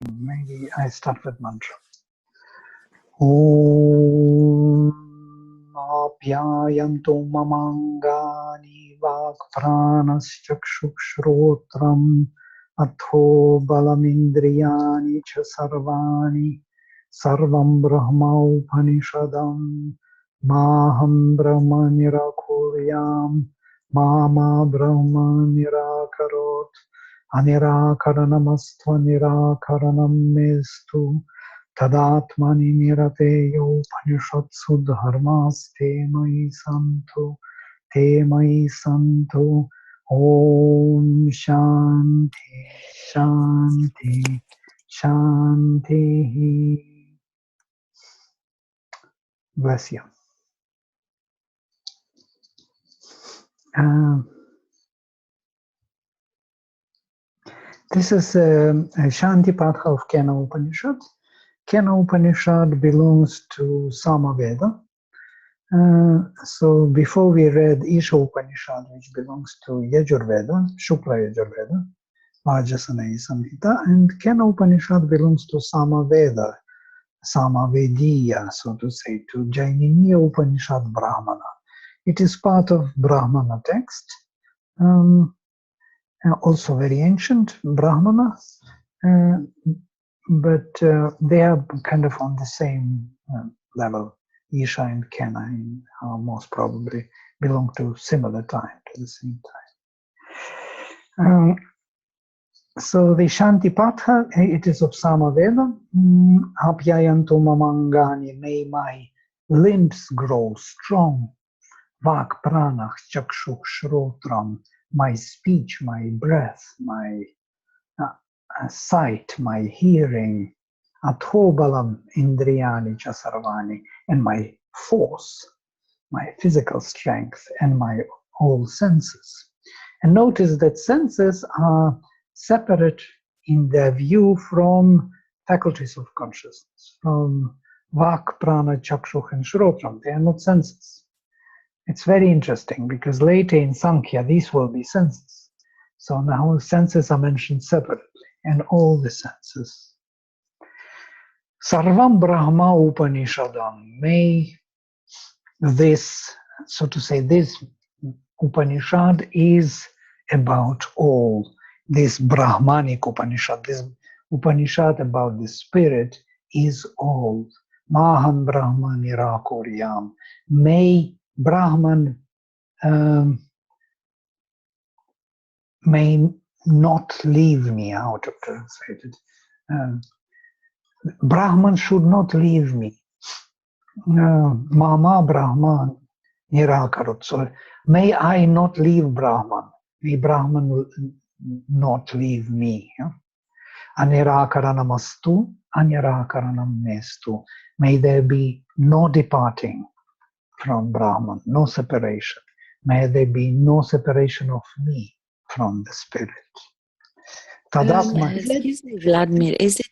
Maybe I start with mantra. Om Apyayantu mamangani vak pranaschakshushrotam atho balamindriyani cha sarvani sarvam brahma upanishadam maham brahma nirakuryam mama brahma nirakarot anirakaranamastva nirakaranam mestu Tadatmani nirateyo upanishatsu dharmaste mai santo, om shanti, shanti, shanti. Bless you. This is a Shanti Patha of Kena Upanishad. Kena Upanishad belongs to Samaveda. So before we read Isha Upanishad, which belongs to Yajurveda, Shukla Yajurveda, Vajrayana Samhita, and Kena Upanishad belongs to Samaveda, Samavediya, so to say, to Jaininiya Upanishad Brahmana. It is part of Brahmana text, also very ancient Brahmana, but they are kind of on the same level. Isha and Kena most probably belong to similar time, to the same time. So the Shanti Patha, it is of Samaveda. Apyayantu mamangani, may my limbs grow strong. Vak pranach chakshuk shrotram, my speech, my breath, my sight, my hearing. Athobalam indriyani chasarvani, and my force, my physical strength, and my whole senses. And notice that senses are separate in their view from faculties of consciousness, from vak, prana, chakshuk, and shrotram. They are not senses. It's very interesting because later in Sankhya, these will be senses. So now senses are mentioned separately, and all the senses. Sarvam Brahma Upanishadam, may this, so to say, this Upanishad is about all. This Brahmanic Upanishad, this Upanishad about the spirit is all. Maham Brahma Nirakuryam. May Brahman may not leave me, out of translated. Brahman should not leave me. Mama Brahman Nirakarut. So may I not leave Brahman. May Brahman not leave me. Anirakaranamastu, Anirakaranam mestu. May there be no departing from Brahman, no separation. May there be no separation of me from the spirit. Excuse me, Vladimir, is it...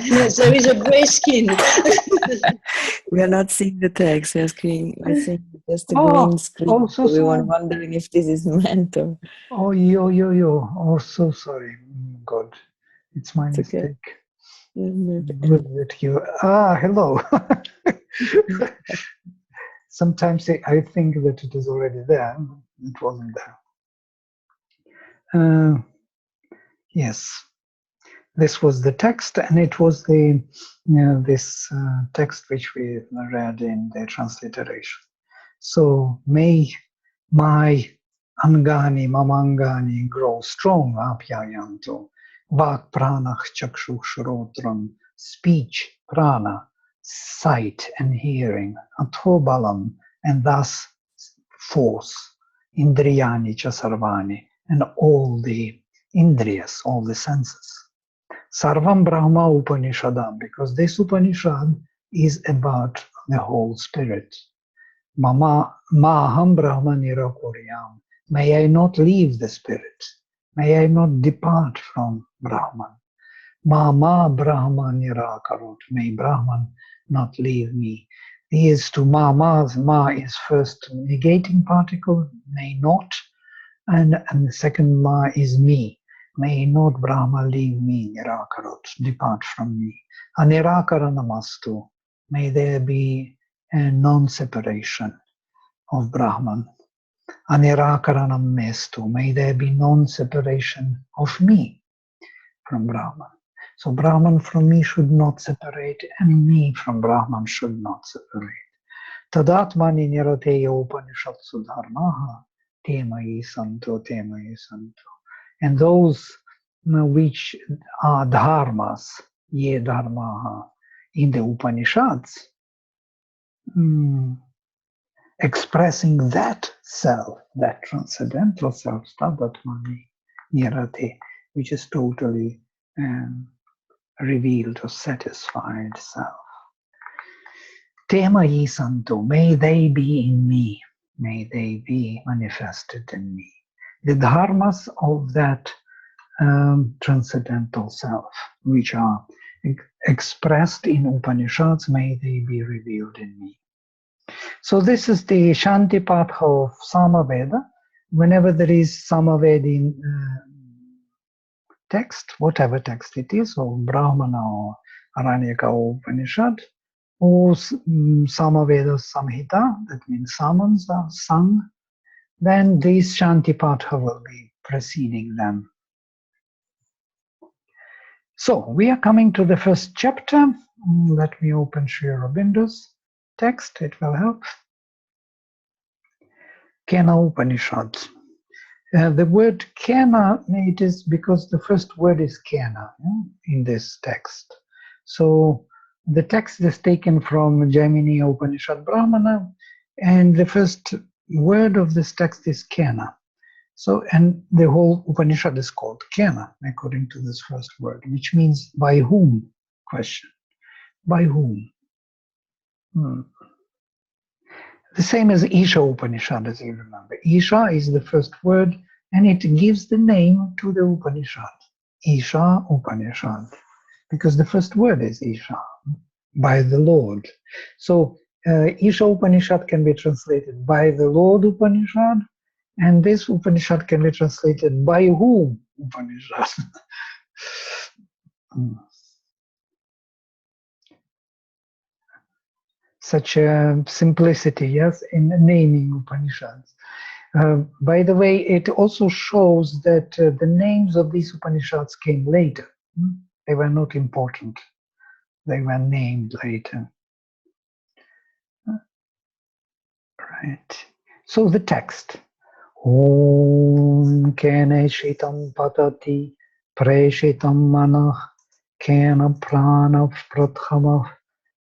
Yes, there is a grey skin. We are not seeing the text. We're seeing just the green screen. So we were wondering if this is meant or... Oh, yo. Oh, so sorry. God, it's my mistake. Okay. With you. Hello. Sometimes I think that it is already there. It wasn't there. Yes. This was the text, and it was the this text which we read in the transliteration. So may my angani, mamangani grow strong, apyayanto, vak pranach chakshuk shrotram, speech, prana, sight and hearing, athobalam, and thus force, indriyani chasarvani, and all the indriyas, all the senses. Sarvam Brahma Upanishadam, because this Upanishad is about the whole spirit. Maham Brahma Nirakuryam. May I not leave the spirit. May I not depart from Brahman. Mama Brahma Nirakarut. May Brahman not leave me. These two Ma is first negating particle, may not, and the second Ma is me. May not Brahma leave me, Nirakarot, depart from me. Anirakaranamastu, may there be a non-separation of Brahman. Anirakaranam mestu, may there be non-separation of me from Brahman. So Brahman from me should not separate, and me from Brahman should not separate. Tadatmani nirateya upanishatsu dharmaha, temayi santo, temayi santo. And those which are dharmas, ye dharmaha, in the Upanishads, expressing that self, that transcendental self, tadatmani nirate, which is totally revealed or satisfied self. Temayi santo, may they be in me, may they be manifested in me. The dharmas of that transcendental self, which are expressed in Upanishads, may they be revealed in me. So this is the Shantipatha of Samaveda. Whenever there is Samaveda text, whatever text it is, or Brahmana or Aranyaka or Upanishad, or Samaveda Samhita, that means summons are sung, then these Shantipatha will be preceding them. So we are coming to the first chapter. Let me open Sri Aurobindo's text, it will help. Kena Upanishad. The word Kena, it is because the first word is Kena in this text. So the text is taken from Jaimini Upanishad Brahmana, and the first word of this text is Kena. So, and the whole Upanishad is called Kena, according to this first word, which means by whom? Question. By whom? The same as Isha Upanishad, as you remember. Isha is the first word, and it gives the name to the Upanishad. Isha Upanishad, because the first word is Isha, by the Lord. So Isha Upanishad can be translated by the Lord Upanishad, and this Upanishad can be translated by whom Upanishad. Such a simplicity, yes, in naming Upanishads. By the way, it also shows that the names of these Upanishads came later. They were not important. They were named later. Right. So the text. Om kene shitam patati preshitam manah kena pranav prathamah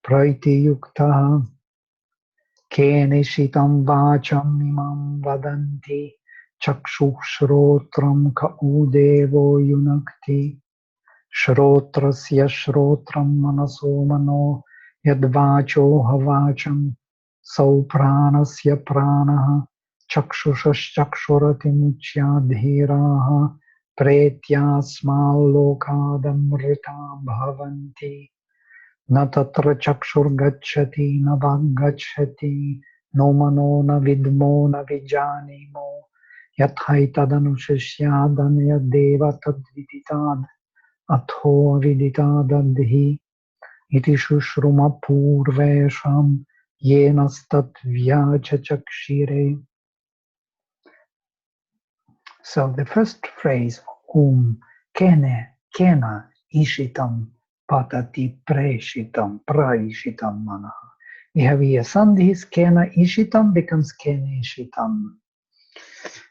praiti yukta kene shitam vacham imam vadanti chakshuh shrotram ka udevo yunakti shrotrasya shrotram manaso mano yadvacho havacham sau pranasya pranaha चक्षुषश्चक्षुरतिमुच्याधीराः प्रेत्यास्माल्लोकादमृता भवन्ति न तत्र चक्षुर्गच्छति न वाग्गच्छति no मनो न विद्मो न विजानीमो यथैतदनुशिष्यादन्यदेव तद्विदिताद् अथो विदितादद्धि इति शुश्रुमपूर्वेषां येनस्तद्व्याचचक्षिरे. So the first phrase, kena ishitam patati preshitam praishitam manaha. We have here sandhis, kena ishitam becomes kena ishitam.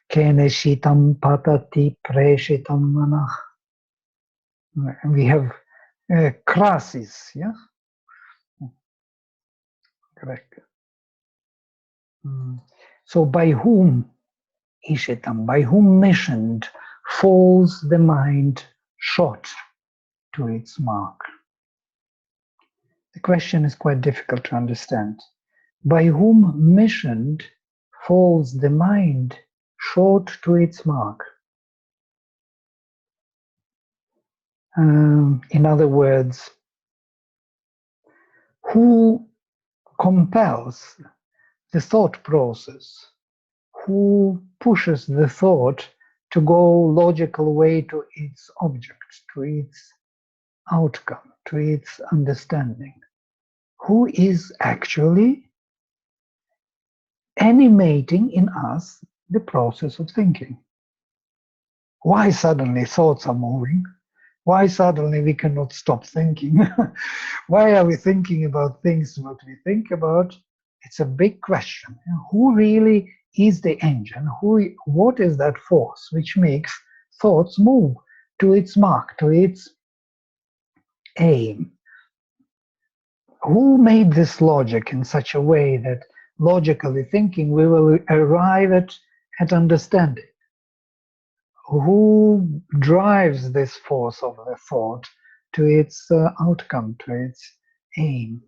Kena ishitam patati preshitam manaha. We have krasis, yeah? Correct. So by whom? Ishitam, by whom missioned, falls the mind short to its mark. The question is quite difficult to understand. By whom missioned, falls the mind short to its mark. In other words, who compels the thought process? Who pushes the thought to go logical way to its object, to its outcome, to its understanding. Who is actually animating in us the process of thinking? Why suddenly thoughts are moving? Why suddenly we cannot stop thinking? Why are we thinking about things what we think about? It's a big question. Who really is the engine? What is that force which makes thoughts move to its mark, to its aim? Who made this logic in such a way that logically thinking we will arrive at understanding? Who drives this force of the thought to its outcome, to its aim?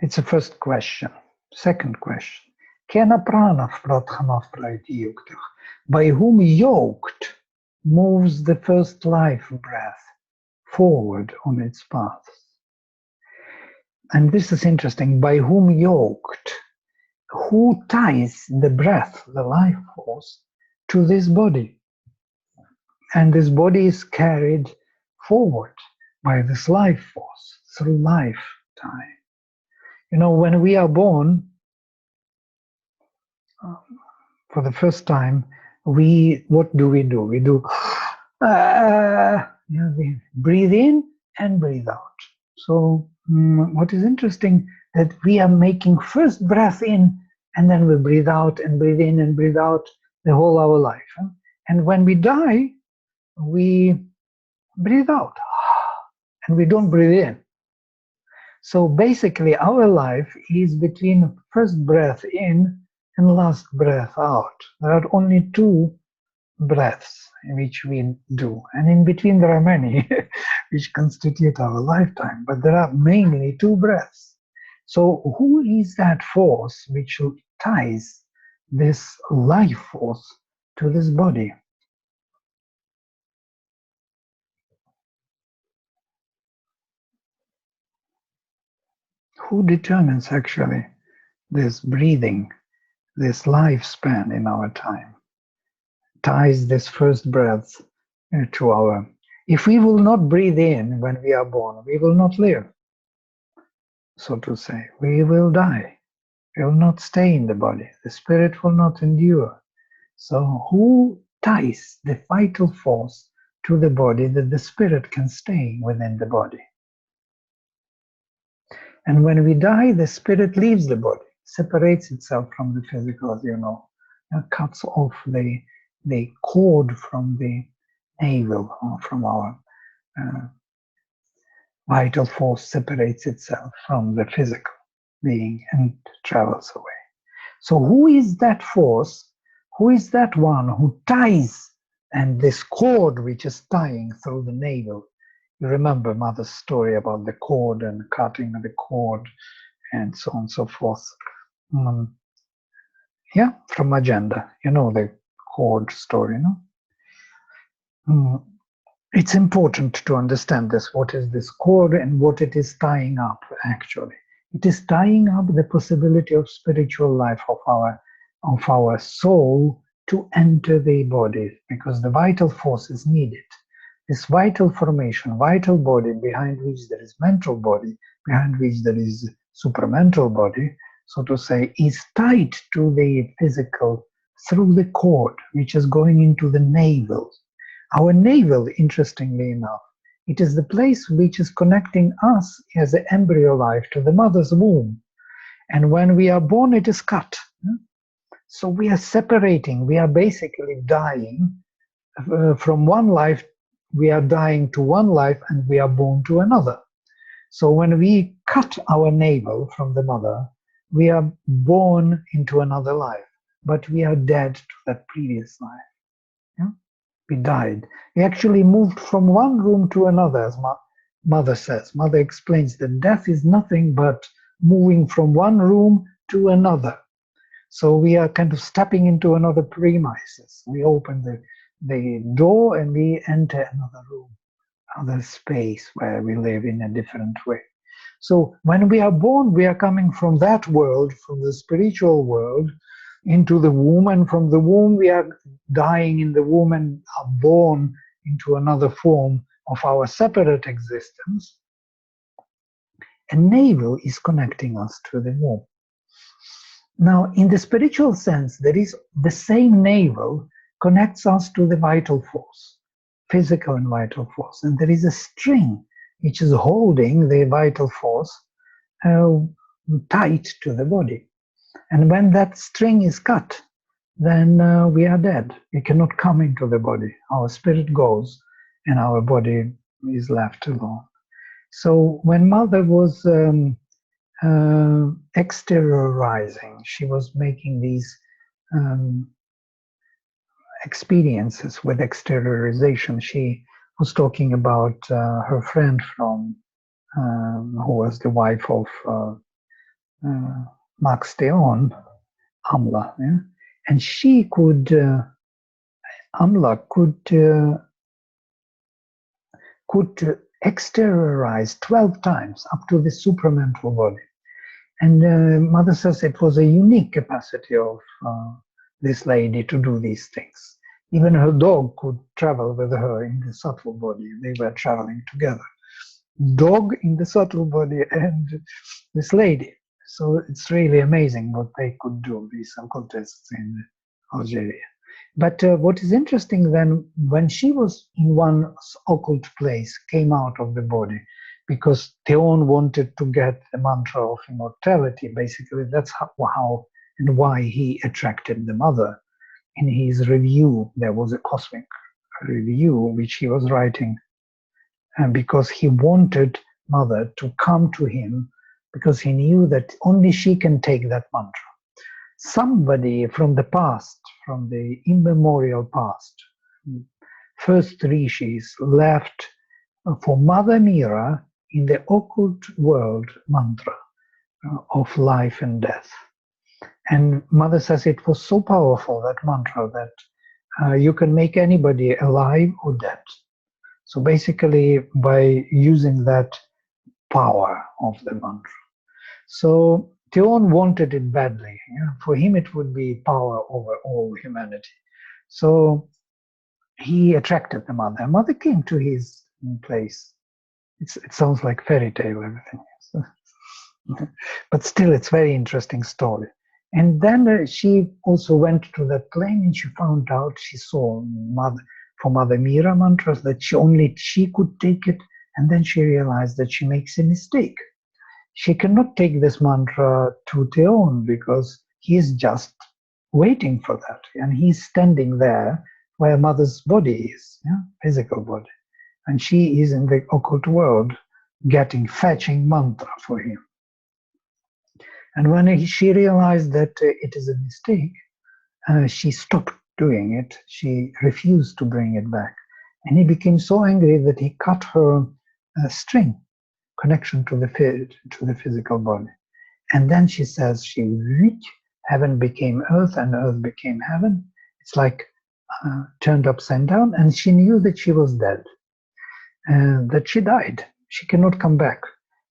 It's the first question. Second question. Kena prana prathanaf praitiyuktah. By whom yoked moves the first life breath forward on its path? And this is interesting. By whom yoked? Who ties the breath, the life force, to this body? And this body is carried forward by this life force through lifetime. You know, when we are born, for the first time, what do? We do, we breathe in and breathe out. So what is interesting that we are making first breath in and then we breathe out and breathe in and breathe out the whole our life. And when we die, we breathe out and we don't breathe in. So basically our life is between first breath in and last breath out. There are only two breaths which we do, and in between there are many which constitute our lifetime, but there are mainly two breaths. So who is that force which ties this life force to this body? Who determines actually this breathing, this lifespan in our time? Ties this first breath to our... If we will not breathe in when we are born, we will not live, so to say. We will die. We will not stay in the body. The spirit will not endure. So who ties the vital force to the body that the spirit can stay within the body? And when we die, the spirit leaves the body, separates itself from the physical, as you know, and cuts off the cord from the navel, or from our vital force separates itself from the physical being and travels away. So who is that force? Who is that one who ties, and this cord which is tying through the navel? You remember Mother's story about the cord and cutting the cord and so on and so forth. Yeah, from Agenda. You know the cord story, no? It's important to understand this. What is this cord and what it is tying up, actually? It is tying up the possibility of spiritual life of our soul to enter the body, because the vital force is needed. This vital formation, vital body, behind which there is mental body, behind which there is supramental body, so to say, is tied to the physical through the cord, which is going into the navel. Our navel, interestingly enough, it is the place which is connecting us as the embryo life to the mother's womb. And when we are born, it is cut. So we are separating, we are basically dying from one life. We are dying to one life and we are born to another. So when we cut our navel from the mother, we are born into another life, but we are dead to that previous life. Yeah? We died. We actually moved from one room to another, as Mother says. Mother explains that death is nothing but moving from one room to another. So we are kind of stepping into another premises. We open the door and we enter another room, other space where we live in a different way. So when we are born, we are coming from that world, from the spiritual world, into the womb, and from the womb we are dying in the womb and are born into another form of our separate existence. And navel is connecting us to the womb. Now, in the spiritual sense, there is the same navel connects us to the vital force, physical and vital force. And there is a string which is holding the vital force tight to the body. And when that string is cut, then we are dead. We cannot come into the body. Our spirit goes and our body is left alone. So when Mother was exteriorizing, she was making these experiences with exteriorization. She was talking about her friend from who was the wife of Max Theon, Amla, yeah? And she could, Amla could exteriorize 12 times up to the supramental body. And Mother says it was a unique capacity of this lady to do these things. Even her dog could travel with her in the subtle body. They were traveling together. Dog in the subtle body and this lady. So it's really amazing what they could do, these occultists in Algeria. But what is interesting then, when she was in one occult place, came out of the body, because Theon wanted to get the mantra of immortality, basically that's how and why he attracted the Mother. In his review, there was a cosmic review which he was writing, and because he wanted Mother to come to him, because he knew that only she can take that mantra. Somebody from the past, from the immemorial past, first rishis left for Mother Mira in the occult world mantra of life and death. And Mother says it was so powerful, that mantra, that you can make anybody alive or dead. So basically, by using that power of the mantra. So Theon wanted it badly. For him, it would be power over all humanity. So he attracted the Mother. Mother came to his place. It sounds like fairy tale, everything. But still, it's a very interesting story. And then she also went to that plane, and she found out, she saw for Mother Mira mantras, that she could take it. And then she realized that she makes a mistake. She cannot take this mantra to Theon because he is just waiting for that. And he's standing there where Mother's body is, physical body. And she is in the occult world fetching mantra for him. And when she realized that it is a mistake, she stopped doing it. She refused to bring it back. And he became so angry that he cut her string connection to the physical body. And then she says, heaven became earth and earth became heaven. It's like turned upside down, and she knew that she was dead, that she died. She cannot come back.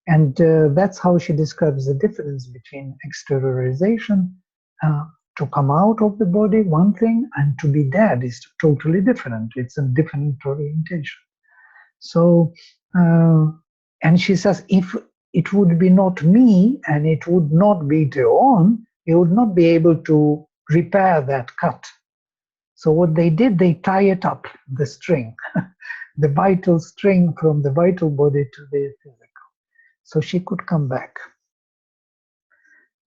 And that's how she describes the difference between exteriorization, to come out of the body, one thing, and to be dead is totally different. It's a different orientation. So, and she says, if it would be not me and it would not be Theon, he would not be able to repair that cut. So what they did, they tie it up, the string, the vital string from the vital body to the physical. So she could come back.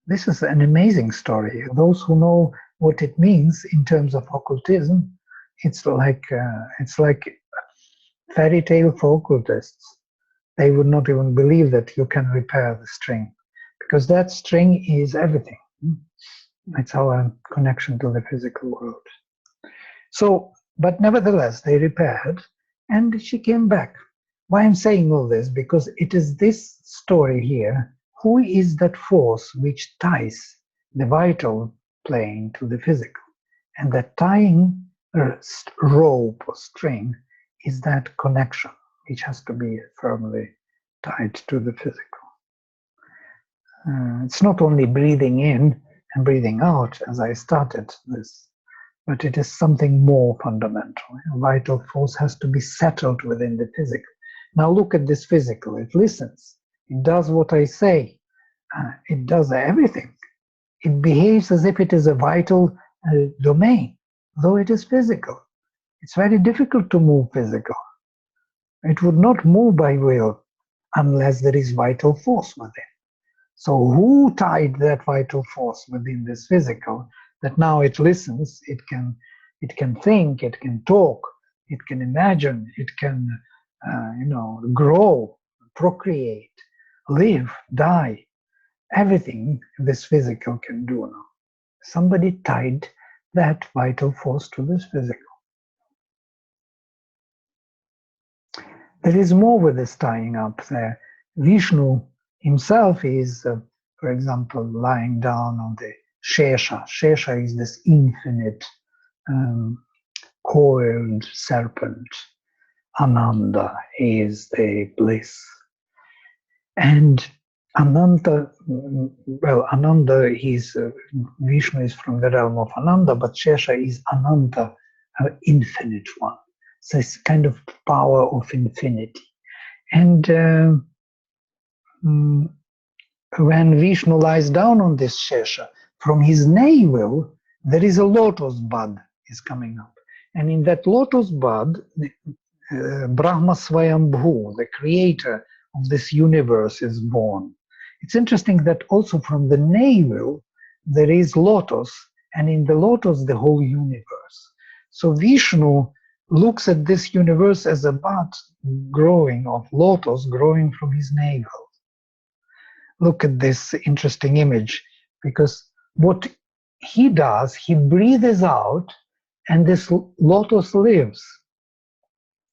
This is an amazing story. Those who know what it means in terms of occultism, it's like fairy tale for occultists. They would not even believe that you can repair the string, because that string is everything. It's our connection to the physical world. So, but nevertheless, they repaired, and she came back. Why I'm saying all this? Because it is this story here. Who is that force which ties the vital plane to the physical? And that tying rope or string is that connection, which has to be firmly tied to the physical. It's not only breathing in and breathing out as I started this. But it is something more fundamental. Vital force has to be settled within the physical. Now look at this physical. It listens. It does what I say. It does everything. It behaves as if it is a vital domain, though it is physical. It's very difficult to move physical. It would not move by will unless there is vital force within. So who tied that vital force within this physical that now it listens, it can think, it can talk, it can imagine, it can grow, procreate, live, die. Everything this physical can do now. Somebody tied that vital force to this physical. There is more with this tying up there. Vishnu himself is, for example, lying down on the Shesha. Shesha is this infinite coiled serpent. Ananda is the bliss. And Ananda is, Vishnu is from the realm of Ananda, but Shesha is Ananda, infinite one. So it's kind of power of infinity. And when Vishnu lies down on this Shesha, from his navel, there is a lotus bud is coming up. And in that lotus bud, Brahma Swayambhu, the creator of this universe, is born. It's interesting that also from the navel, there is lotus, and in the lotus, the whole universe. So Vishnu looks at this universe as a bud growing of lotus growing from his navel. Look at this interesting image, because what he does, he breathes out and this lotus lives.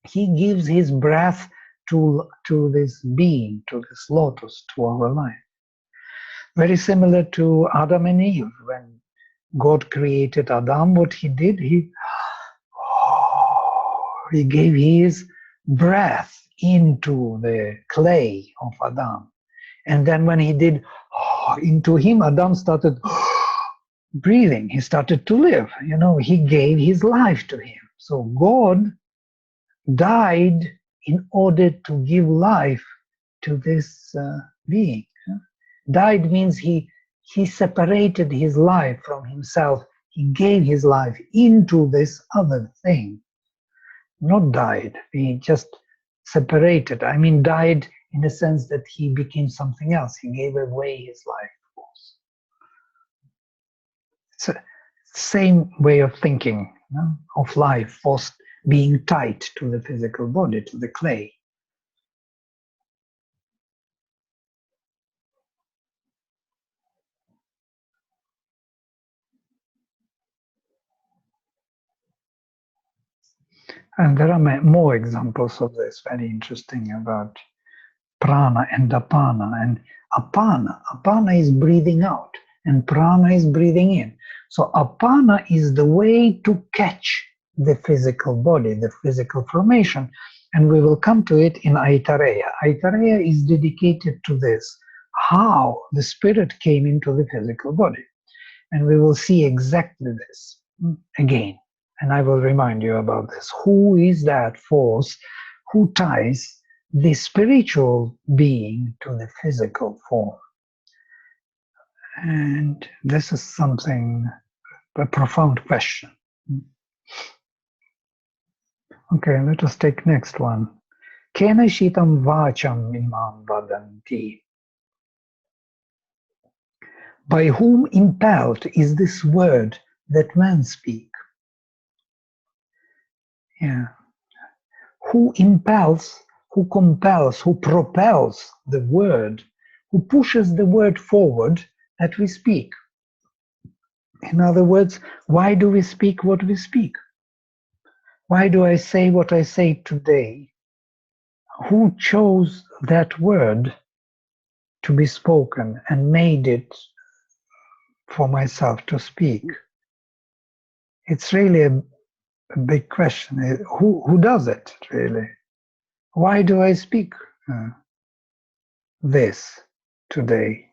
He gives his breath to this being, to this lotus, to our life. Very similar to Adam and Eve. When God created Adam, what he did, he gave his breath into the clay of Adam. And then when he did into him, Adam started breathing. He started to live. He gave his life to him. So God died in order to give life to this being. Died means he separated his life from himself. He gave his life into this other thing. Not died, he just separated. I mean, died in the sense that he became something else. He gave away his life force. It's the same way of thinking of life force being tied to the physical body, to the clay. And there are more examples of this, very interesting, about prana and apana. And apana is breathing out, and prana is breathing in. So apana is the way to catch the physical body, the physical formation. And we will come to it in Aitareya. Aitareya is dedicated to this, how the spirit came into the physical body. And we will see exactly this again. And I will remind you about this. Who is that force who ties the spiritual being to the physical form? And this is something, a profound question. Okay, let us take next one. Kena shitam vacham imam vadanti. By whom impelled is this word that men speak? Yeah. Who impels, who compels, who propels the word, who pushes the word forward that we speak? In other words, why do we speak what we speak? Why do I say what I say today? Who chose that word to be spoken and made it for myself to speak? It's really a big question. Who does it, really? Why do I speak this today?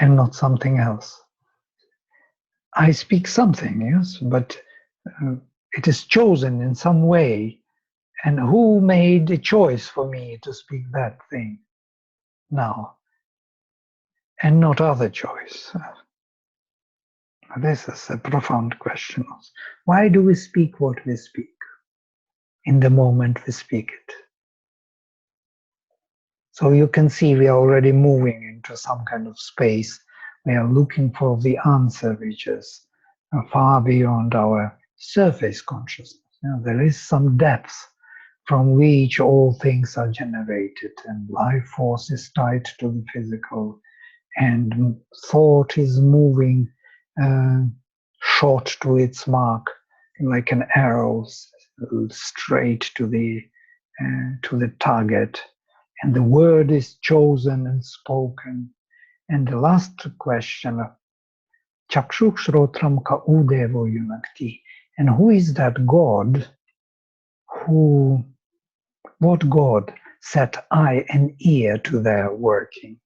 and not something else. I speak something, yes, but it is chosen in some way. And who made a choice for me to speak that thing now, and not other choice? This is a profound question. Why do we speak what we speak in the moment we speak it? So you can see we are already moving into some kind of space. We are looking for the answer, which is far beyond our surface consciousness. You know, there is some depth from which all things are generated, and life force is tied to the physical, and thought is moving short to its mark, like an arrow straight to the target, and the word is chosen and spoken. And the last question, Chakshukshotram ka udevo yunakti, and who is that God what God set eye and ear to their workings?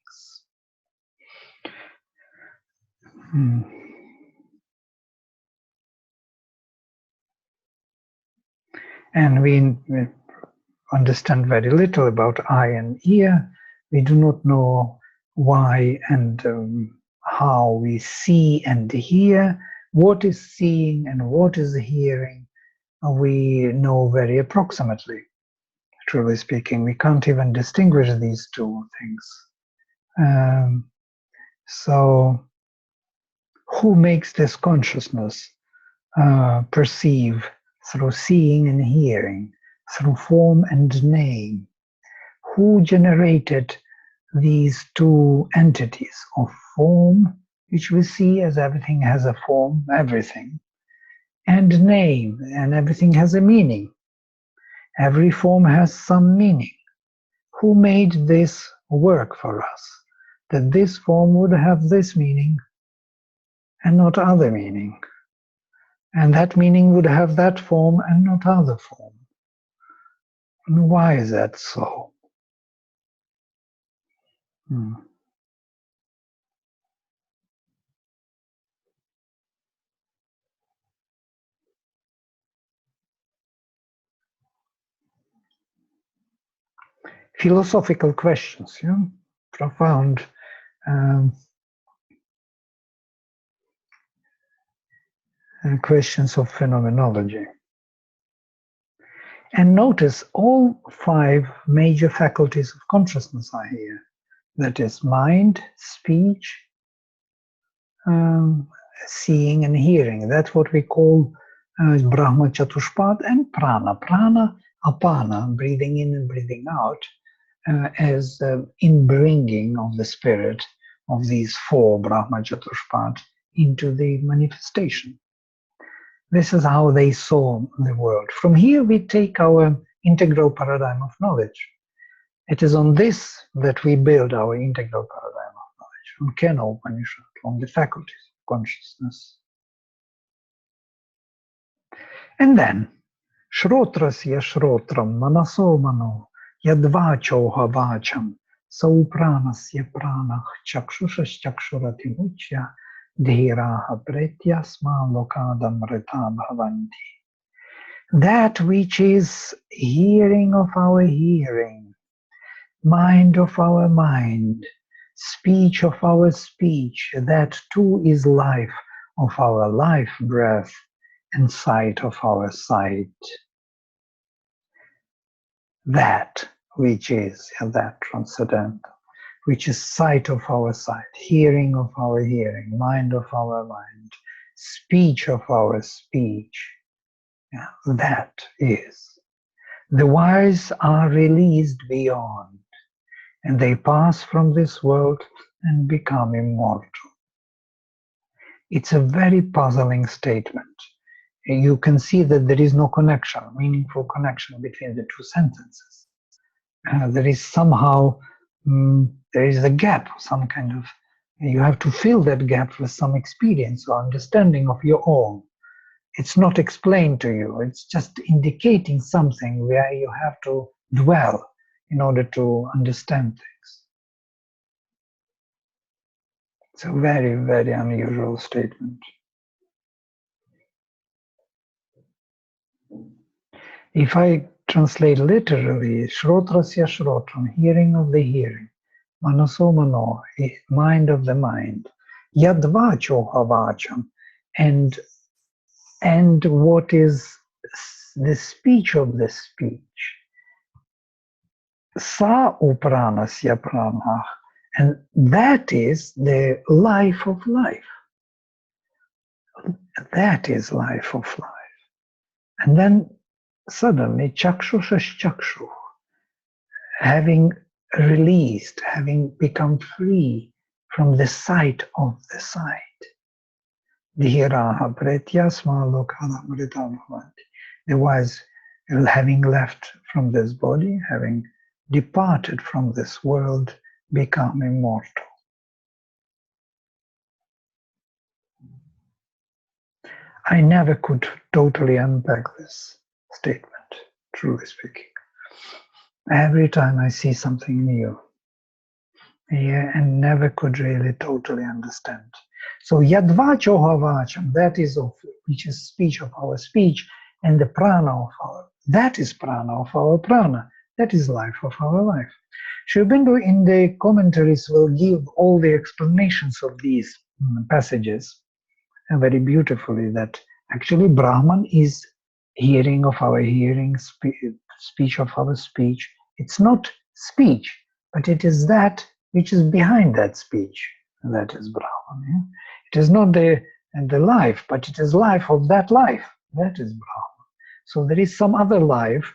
And we understand very little about eye and ear. We do not know why and how we see and hear. What is seeing and what is hearing, we know very approximately. Truly speaking, we can't even distinguish these two things. So, who makes this consciousness perceive through seeing and hearing, through form and name? Who generated these two entities of form, which we see as everything has a form, everything, and name, and everything has a meaning. Every form has some meaning. Who made this work for us? That this form would have this meaning and not other meaning. And that meaning would have that form and not other form. And why is that so? Philosophical questions, yeah? Profound questions of phenomenology. And notice all 5 major faculties of consciousness are here. That is mind, speech, seeing and hearing. That's what we call Brahma Chatushpat and prana. Prana, apana, breathing in and breathing out, as inbringing of the spirit of these 4 Brahma Chatushpat into the manifestation. This is how they saw the world. From here we take our integral paradigm of knowledge. It is on this that we build our integral paradigm of knowledge, on Kena Upanishad, on the faculties of consciousness. And then, Shrotrasya Shrotram, Manaso Mano, Yadvacho Havacham, Saupranasya Pranah, Chakshushas Chakshurati Muchya, Dhiraha Pretyasma Lokadam Rita Bhavanti. That which is hearing of our hearing, mind of our mind, speech of our speech, that too is life of our life breath and sight of our sight. That which is, that transcendental, which is sight of our sight, hearing of our hearing, mind of our mind, speech of our speech. Yeah, that is. The wise are released beyond, and they pass from this world and become immortal. It's a very puzzling statement. You can see that there is no connection, meaningful connection between the 2 sentences. There is somehow, there is a gap, some kind of, you have to fill that gap with some experience or understanding of your own. It's not explained to you, it's just indicating something where you have to dwell in order to understand things. It's a very, very unusual statement. If I translate literally, Shrotrasya Shrotram, hearing of the hearing, Manaso Mano, mind of the mind, Yadvacho Havacham, and what is the speech of the speech, Sa Upranasya Prana, and that is the life of life. That is life of life. And then suddenly, Chakshushash, having released, having become free from the sight of the sight. Dhiraha pretyasma lokala mrita bhavanti. The wise, having left from this body, having departed from this world, become immortal. I never could totally unpack this statement, truly speaking. Every time I see something new, and never could really totally understand. So yadvacho havacham, that is of which is speech of our speech, and the prana of our, that is prana of our prana, that is life of our life. Sri Aurobindo in the commentaries will give all the explanations of these passages very beautifully, that actually Brahman is hearing of our hearing, speech of our speech. It's not speech, but it is that which is behind that speech. That is Brahman. Yeah? It is not the life, but it is life of that life. That is Brahman. So there is some other life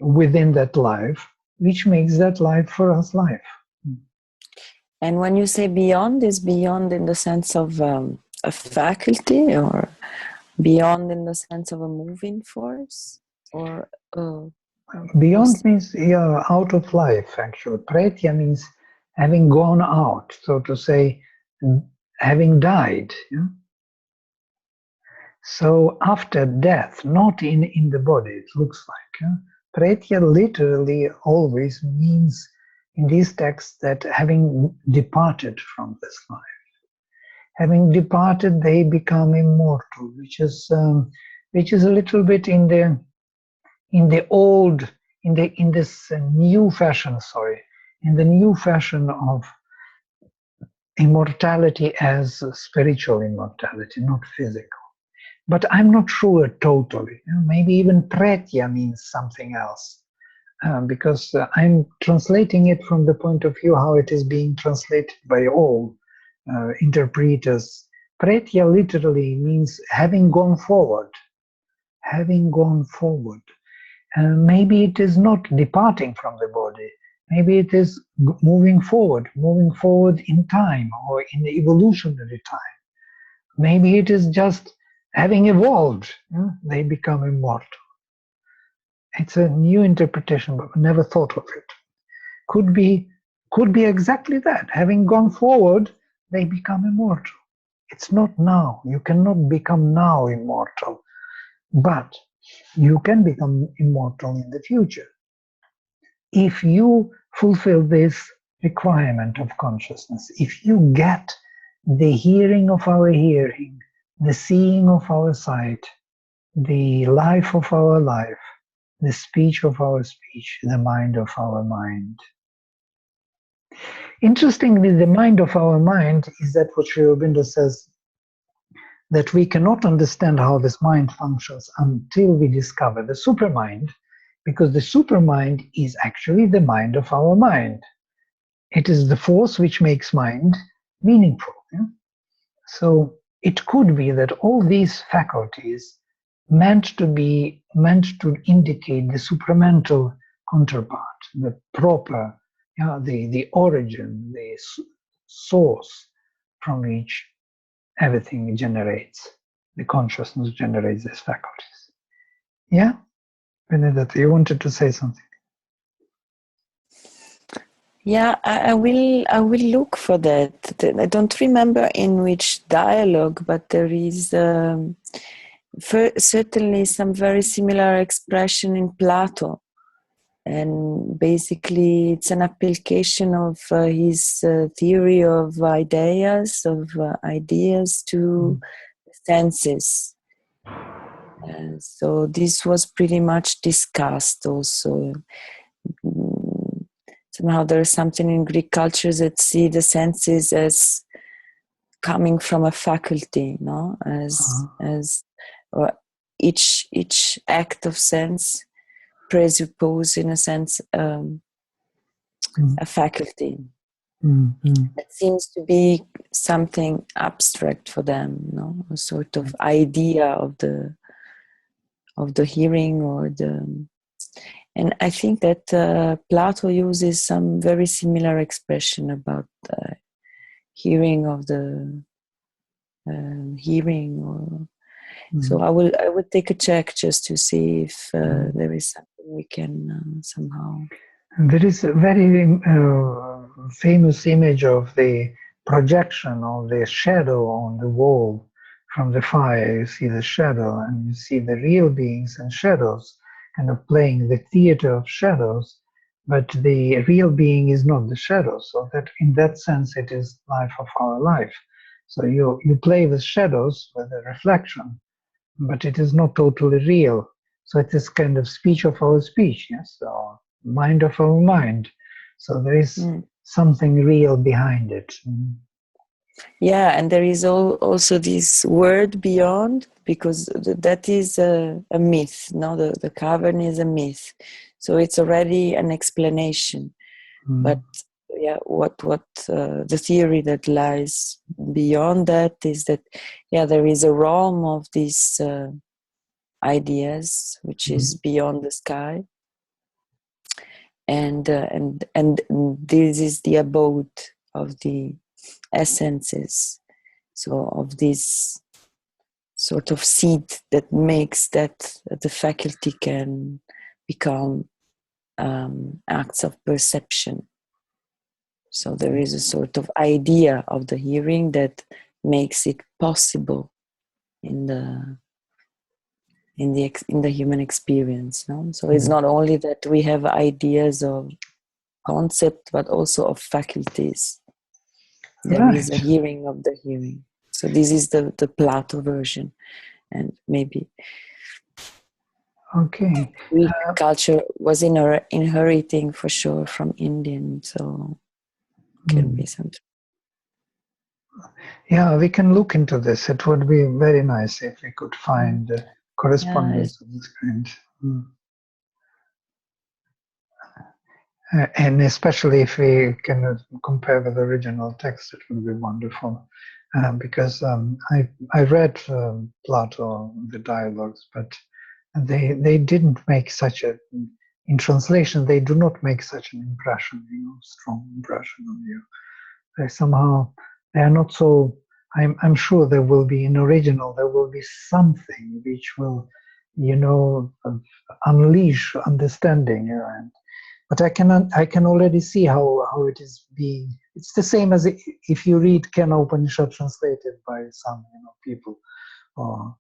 within that life, which makes that life for us life. And when you say beyond, is beyond in the sense of a faculty, or beyond in the sense of a moving force, or beyond means out of life. Actually, pretya means having gone out, so to say, having died. Yeah? So after death, not in the body, it looks like. Yeah? Pretya literally always means in these texts that having departed from this life. Having departed, they become immortal, which is a little bit in this new fashion. In the new fashion of immortality as spiritual immortality, not physical. But I'm not sure totally. Maybe even pretya means something else, because I'm translating it from the point of view how it is being translated by all interpreters. Pretya literally means having gone forward. Having gone forward. Maybe it is not departing from the body. Maybe it is moving forward in time or in the evolutionary time. Maybe it is just having evolved. They become immortal. It's a new interpretation, but I never thought of it. Could be exactly that. Having gone forward, they become immortal. It's not now. You cannot become now immortal, but you can become immortal in the future. If you fulfill this requirement of consciousness, if you get the hearing of our hearing, the seeing of our sight, the life of our life, the speech of our speech, the mind of our mind. Interestingly, the mind of our mind is that what Sri Aurobindo says, that we cannot understand how this mind functions until we discover the supermind, because the supermind is actually the mind of our mind. It is the force which makes mind meaningful. Yeah? So it could be that all these faculties meant to indicate the supramental counterpart, the proper, the origin, the source from which everything generates, the consciousness generates these faculties. Yeah? Benedetta, you wanted to say something? Yeah, I will look for that. I don't remember in which dialogue, but there is certainly some very similar expression in Plato, and basically it's an application of his theory of ideas to senses. And so this was pretty much discussed also. Somehow there's something in Greek cultures that see the senses as coming from a faculty, no? As or each act of sense presuppose, in a sense, a faculty. It seems to be something abstract for them, no? A sort of idea of the hearing or the. And I think that Plato uses some very similar expression about hearing of the hearing. Or so I would take a check just to see if there is something we can somehow. There is a very famous image of the projection of the shadow on the wall from the fire. You see the shadow, and you see the real beings and shadows kind of playing the theater of shadows, but the real being is not the shadow. So that in that sense it is life of our life. So you play with shadows with a reflection, but it is not totally real. So it is kind of speech of our speech, yes, or mind of our mind. So there is something real behind it. Yeah, and there is also this word beyond, because that is a myth. No, the cavern is a myth, so it's already an explanation. But yeah, what the theory that lies beyond that is that there is a realm of these ideas which is beyond the sky, and this is the abode of the essences, so of this sort of seed that makes that the faculty can become acts of perception. So there is a sort of idea of the hearing that makes it possible in the human experience. No? So it's not only that we have ideas of concept, but also of faculties. There is a hearing of the hearing. So this is the Plato version, and maybe Greek culture was inheriting for sure from Indian, so can be something. Yeah, we can look into this. It would be very nice if we could find correspondence of this kind. And especially if we can compare with the original text, it would be wonderful. Because I read Plato, the dialogues, but they didn't make such a, in translation, they do not make such an impression, strong impression on you. They are not so, I'm sure there will be, in original, there will be something which will, unleash understanding. But I can already see how it is being. It's the same as if you read Kena Upanishad translated by some people, or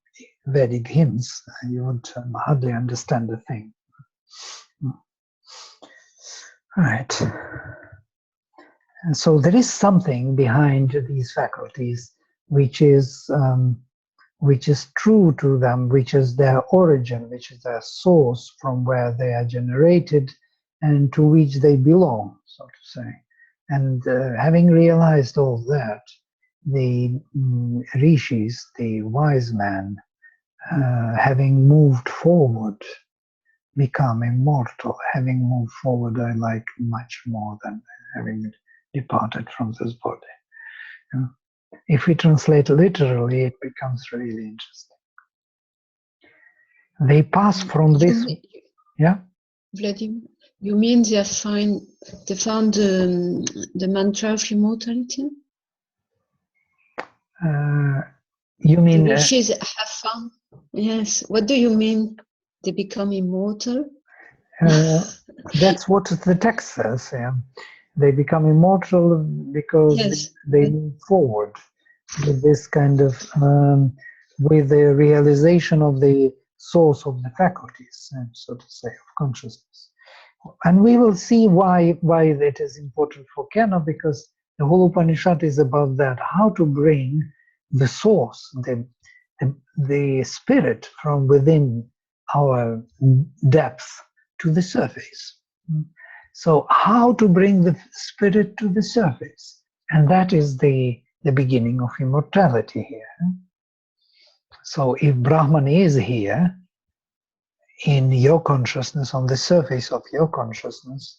Vedic hymns, you would hardly understand a thing. Right. And so there is something behind these faculties which is true to them, which is their origin, which is their source from where they are generated and to which they belong, so to say. And having realized all that, the rishis, the wise men, having moved forward, become immortal. Having moved forward, I like much more than having departed from this body. If we translate literally, it becomes really interesting. They pass from this. Yeah? Vladimir, you mean they found the mantra of immortality? You mean the rishis have found? Yes. What do you mean? They become immortal? That's what the text says. Yeah. They become immortal because they move forward with this kind of with the realization of the source of the faculties, so to say, of consciousness. And we will see why that is important for Kena, because the whole Upanishad is about that, how to bring the source, the spirit from within our depth to the surface. So how to bring the spirit to the surface? And that is the beginning of immortality here. So if Brahman is here, in your consciousness, on the surface of your consciousness,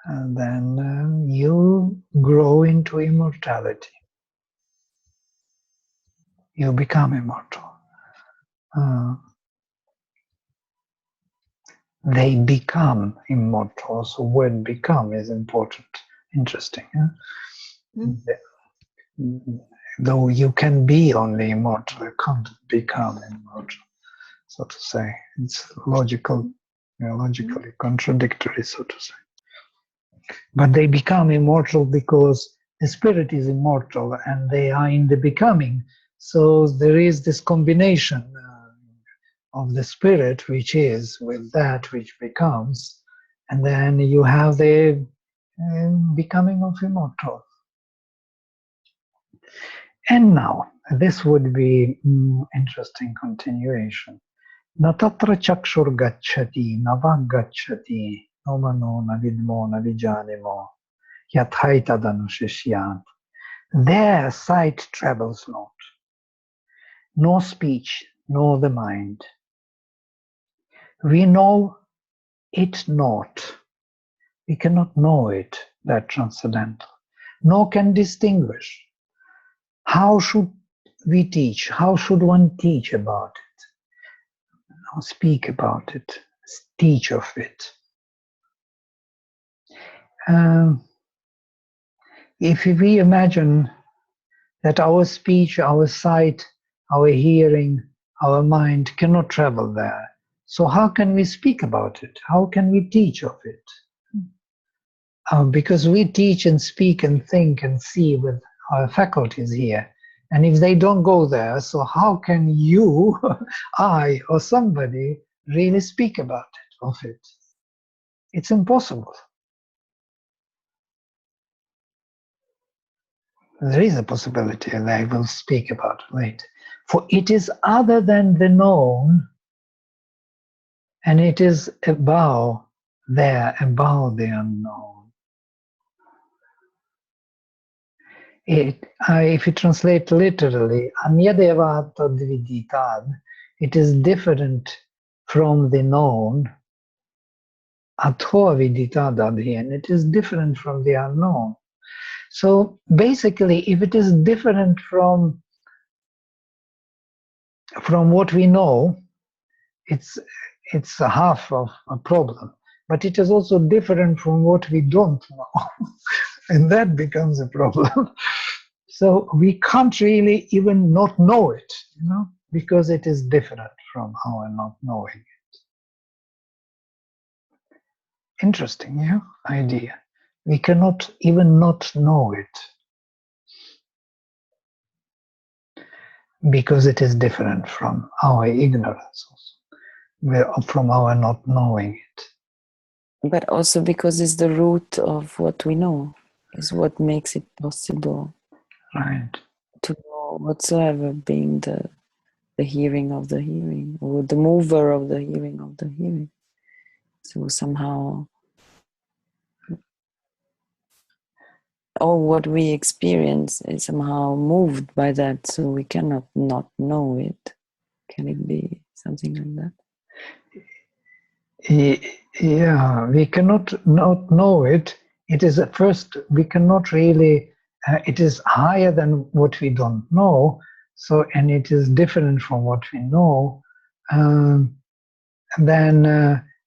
and then you grow into immortality. You become immortal. They become immortal. So word become is important, interesting. Though you can be only immortal, you can't become immortal, so to say. It's logically contradictory, so to say. But they become immortal because the spirit is immortal and they are in the becoming. So there is this combination of the spirit, which is with that which becomes, and then you have the becoming of immortal. And now, this would be interesting continuation. Na tatra chakshur gacchati, na vag gacchati, no mano, na vidmo, na vijanimo, yathaitadanushishyat. There sight travels not, nor speech, nor the mind. We know it not. We cannot know it, that transcendental, nor can distinguish. How should we teach? How should one teach about it? Or speak about it, teach of it. If we imagine that our speech, our sight, our hearing, our mind cannot travel there, so how can we speak about it? How can we teach of it? Because we teach and speak and think and see with our faculties here. And if they don't go there, so how can you, I, or somebody really speak about it, of it? It's impossible. There is a possibility, and I will speak about it later. For it is other than the known, and it is above the unknown. If you translate literally, anyadeva tadviditad, it is different from the known, atho viditad, and it is different from the unknown. So basically, if it is different from what we know, it's a half of a problem. But it is also different from what we don't know, and that becomes a problem. So we can't really even not know it, because it is different from our not knowing it. Interesting, idea. We cannot even not know it, because it is different from our ignorance, from our not knowing it. But also because it's the root of what we know, is what makes it possible. Right. To know whatsoever, being the hearing of the hearing, or the mover of the hearing of the hearing. So somehow all what we experience is somehow moved by that, so we cannot not know it. Can it be something like that? Yeah, we cannot not know it. It is at first, we cannot really, it is higher than what we don't know, so, and it is different from what we know. And then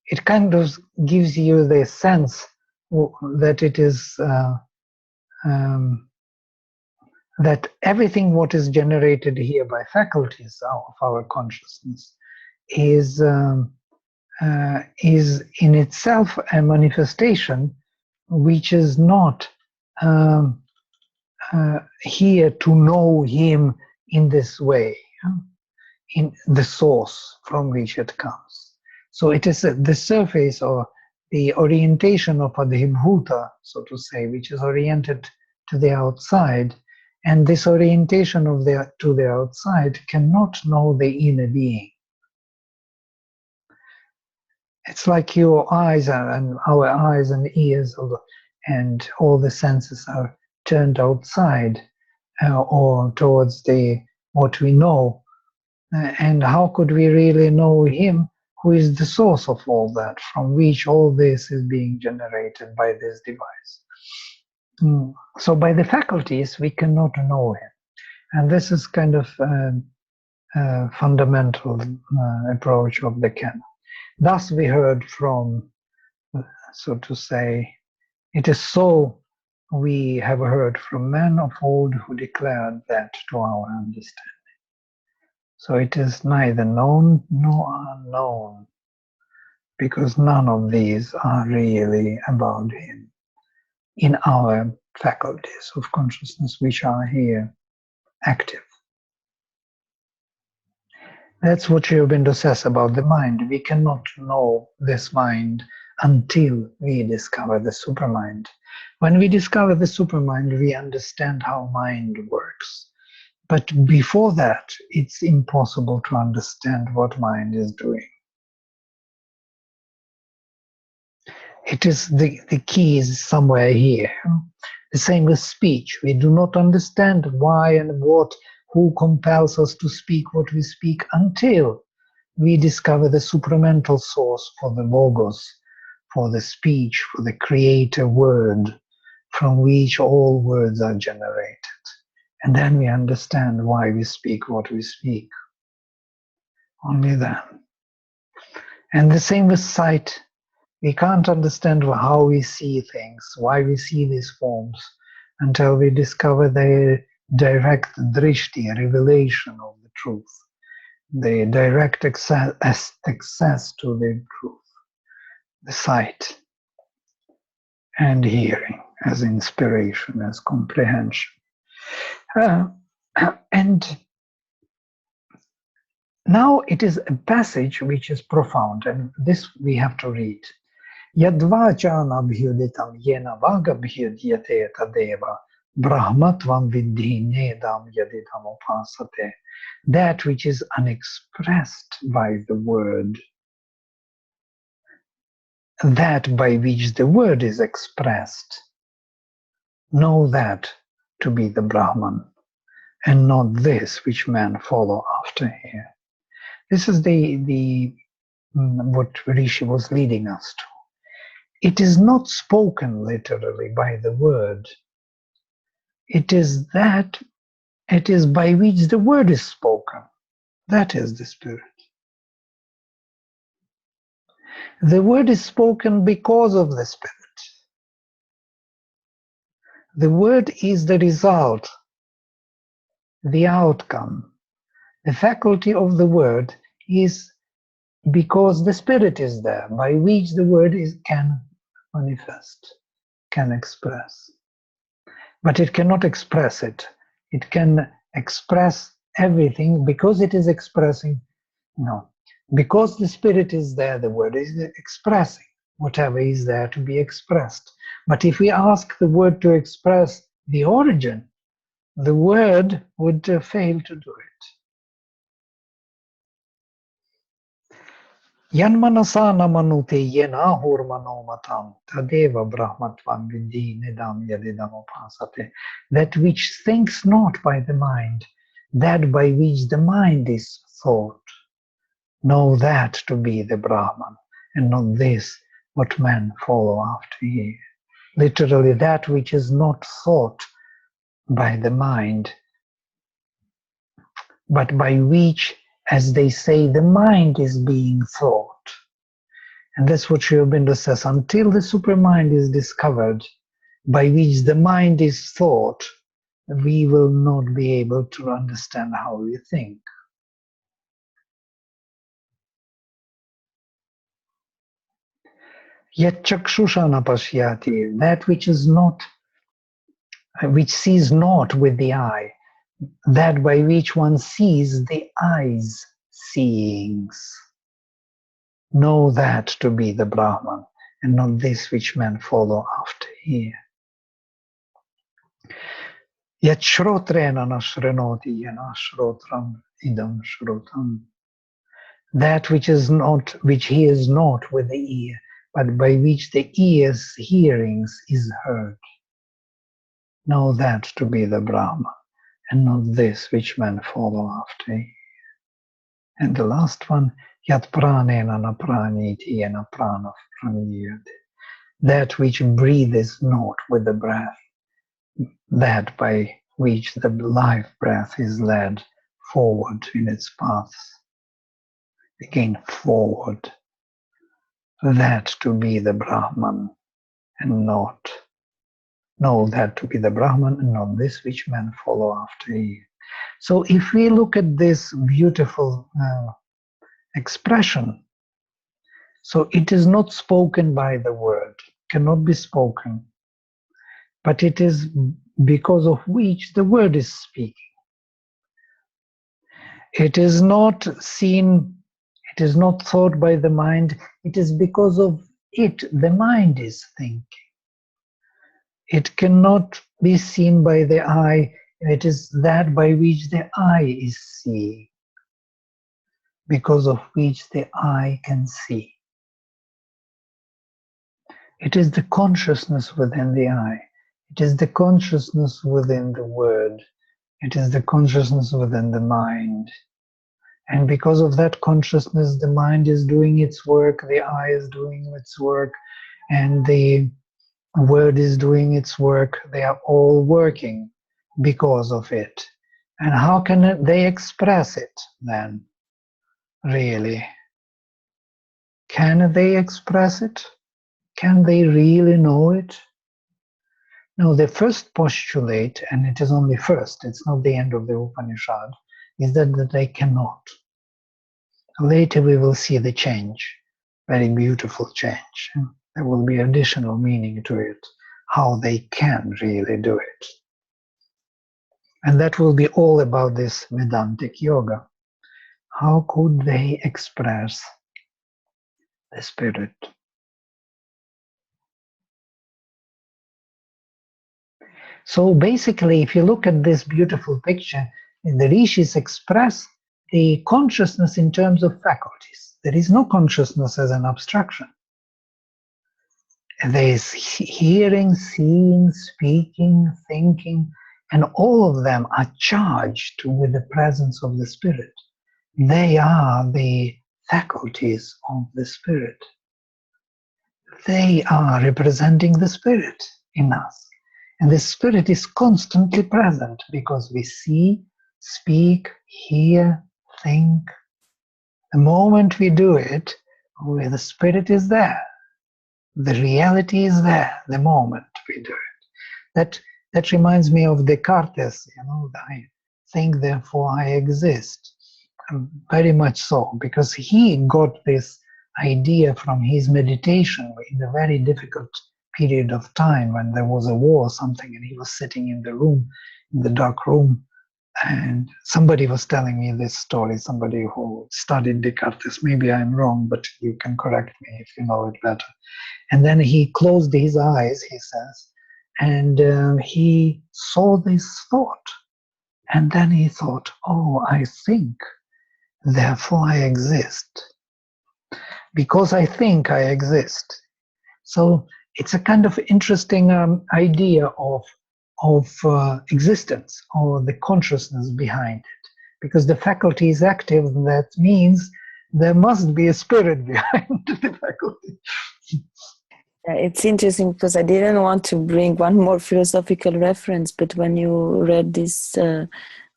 it kind of gives you the sense that it is, that everything what is generated here by faculties of our consciousness is in itself a manifestation which is not here to know him in this way, in the source from which it comes. So it is the surface or the orientation of adhibhuta, so to say, which is oriented to the outside, and this orientation to the outside cannot know the inner being. It's like your eyes and our eyes and ears and all the senses are turned outside or towards what we know. And how could we really know him who is the source of all that, from which all this is being generated by this device? So by the faculties, we cannot know him. And this is kind of a fundamental approach of the canon. Thus we heard from, so to say, it is so we have heard from men of old who declared that to our understanding. So it is neither known nor unknown, because none of these are really about him in our faculties of consciousness which are here active. That's what Sri Aurobindo says about the mind. We cannot know this mind until we discover the supermind. When we discover the supermind, we understand how mind works. But before that, it's impossible to understand what mind is doing. It is the key is somewhere here. The same with speech. We do not understand why and who compels us to speak what we speak until we discover the supramental source for the logos, for the speech, for the creator word, from which all words are generated. And then we understand why we speak what we speak. Only then. And the same with sight. We can't understand how we see things, why we see these forms, until we discover the direct drishti, revelation of the truth, the direct access to the truth, the sight and hearing as inspiration, as comprehension. And now it is a passage which is profound, and this we have to read. Yadvachan abhyuditam yena vagabhyudyate tadeva brahmatvam vidhi nedam yadidam upasate. That which is unexpressed by the word, that by which the word is expressed, know that to be the Brahman, and not this which men follow after here. This is what Rishi was leading us to. It is not spoken literally by the word. It is by which the word is spoken. That is the Spirit. The word is spoken because of the Spirit. The word is the result, the outcome. The faculty of the word is because the Spirit is there, by which the word can manifest, can express. But it cannot express it. It can express everything because it is expressing. No. Because the Spirit is there, the word is expressing whatever is there to be expressed. But if we ask the word to express the origin, the word would fail to do it. Yanmanasa namanute yena hurmanomatam tadeva brahmatvam vidhi nidam yadidam upasate. That which thinks not by the mind, that by which the mind is thought. Know that to be the Brahman, and not this what men follow after here. Literally, that which is not thought by the mind, but by which, as they say, the mind is being thought. And that's what Sri Aurobindo says, until the supermind is discovered, by which the mind is thought, we will not be able to understand how we think. Yet chakshushana pashyati, that which is not, which sees not with the eye, that by which one sees the eyes seeings. Know that to be the Brahman, and not this which men follow after ear. Yet shrotrena na shrenoti yena shrotram idam shrotam. That which he is not with the ear, but by which the ear's hearings is heard. Know that to be the Brahma, and not this which men follow after. And the last one, yat pranena na praniti yena prana praniyate. That which breathes not with the breath, that by which the life breath is led forward in its paths. Again, forward. That to be the Brahman, and not know that to be the Brahman, and not this which men follow after you. So if we look at this beautiful expression, so it is not spoken by the word, cannot be spoken, but it is because of which the word is speaking. It is not seen, it is not thought by the mind, it is because of it the mind is thinking. It cannot be seen by the eye, it is that by which the eye is seeing, because of which the eye can see. It is the consciousness within the eye. It is the consciousness within the word. It is the consciousness within the mind. And because of that consciousness, the mind is doing its work, the eye is doing its work, and the word is doing its work. They are all working because of it. And how can they express it then, really? Can they express it? Can they really know it? No, the first postulate, and it is only first, it's not the end of the Upanishad, is that they cannot. Later we will see the change, very beautiful change. There will be additional meaning to it, how they can really do it. And that will be all about this Vedantic yoga. How could they express the spirit? So basically, if you look at this beautiful picture, the rishis express the consciousness in terms of faculties. There is no consciousness as an abstraction. There is hearing, seeing, speaking, thinking, and all of them are charged with the presence of the spirit. They are the faculties of the spirit. They are representing the spirit in us. And the spirit is constantly present because we see, speak, hear, think. The moment we do it, the spirit is there. The reality is there the moment we do it. That reminds me of Descartes, I think, therefore I exist. Very much so, because he got this idea from his meditation in a very difficult period of time when there was a war or something, and he was sitting in the room, in the dark room, and somebody was telling me this story, somebody who studied Descartes. Maybe I'm wrong, but you can correct me if you know it better. And then he closed his eyes, he says, and he saw this thought. And then he thought, oh, I think, therefore I exist. Because I think I exist. So it's a kind of interesting idea of existence, or the consciousness behind it. Because the faculty is active, that means there must be a spirit behind the faculty. It's interesting because I didn't want to bring one more philosophical reference, but when you read this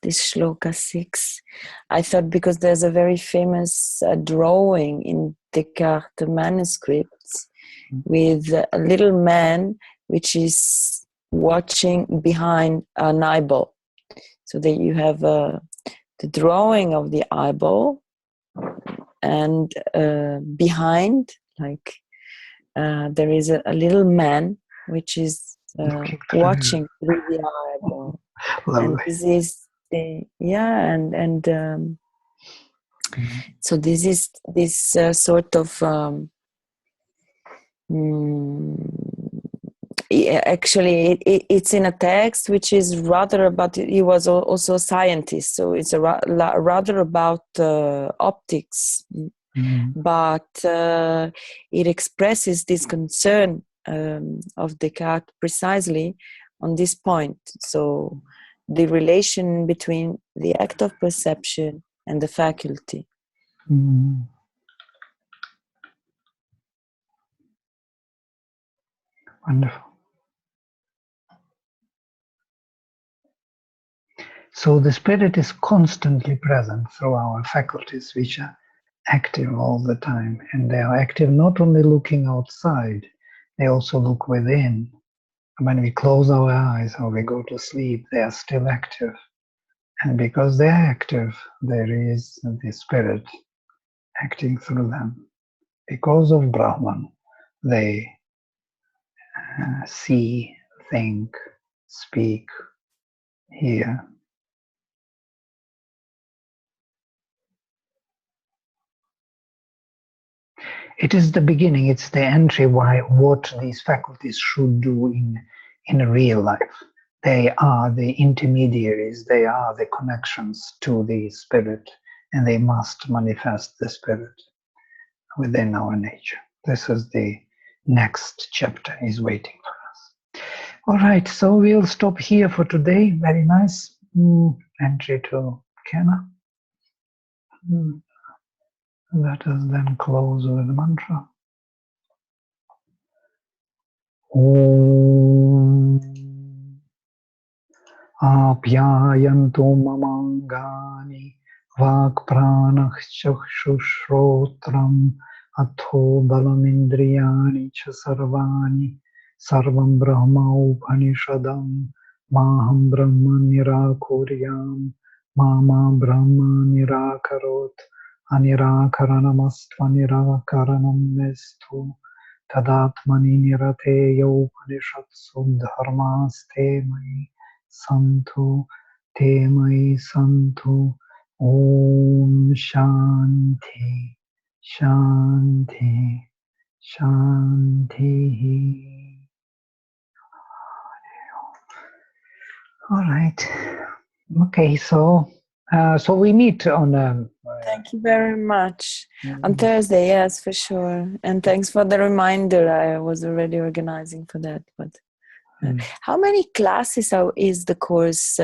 shloka 6, I thought, because there's a very famous drawing in Descartes manuscripts with a little man which is watching behind an eyeball. So that you have the drawing of the eyeball, and behind, like, there is a little man which is watching through the eyeball. And this is the so this is this sort of actually it's in a text which is rather about, he was also a scientist, so it's rather about optics. But it expresses this concern of Descartes precisely on this point. So the relation between the act of perception and the faculty. Wonderful. So the spirit is constantly present through our faculties, which are active all the time. And they are active not only looking outside, they also look within. When we close our eyes or we go to sleep, they are still active. And because they are active, there is the spirit acting through them. Because of Brahman, they see, think, speak, hear. It is the beginning, it's the entry what these faculties should do in real life. They are the intermediaries, they are the connections to the spirit, and they must manifest the spirit within our nature. This is the next chapter is waiting for us. All right, so we'll stop here for today. Very nice entry to Kena. Let us then close with the mantra. Om Apyayantu mamangani vakpranah chakshushrotram atho balamindriyani cha sarvani sarvam brahma upanishadam maham brahma nirakuryam mama brahma nirakarot anirakaranamastva nirakaranam mestu tadatmani nirateya upanishatsu dharmaste mai santu te mai santu. Om Shanti Shanti Shanti. All right. Okay, so we meet on Thank you very much. On Thursday, yes, for sure. And thanks for the reminder. I was already organizing for that. But how many classes is the course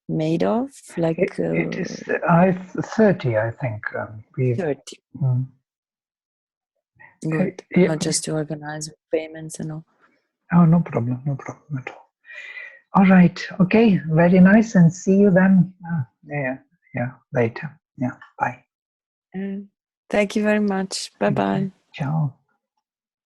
made of? Like it is 30, I think. 30. Good. Not just to organize payments and all. Oh, no problem at all. All right. Okay. Very nice. And see you then. Later. Yeah. Bye. Thank you very much. Bye-bye. Ciao.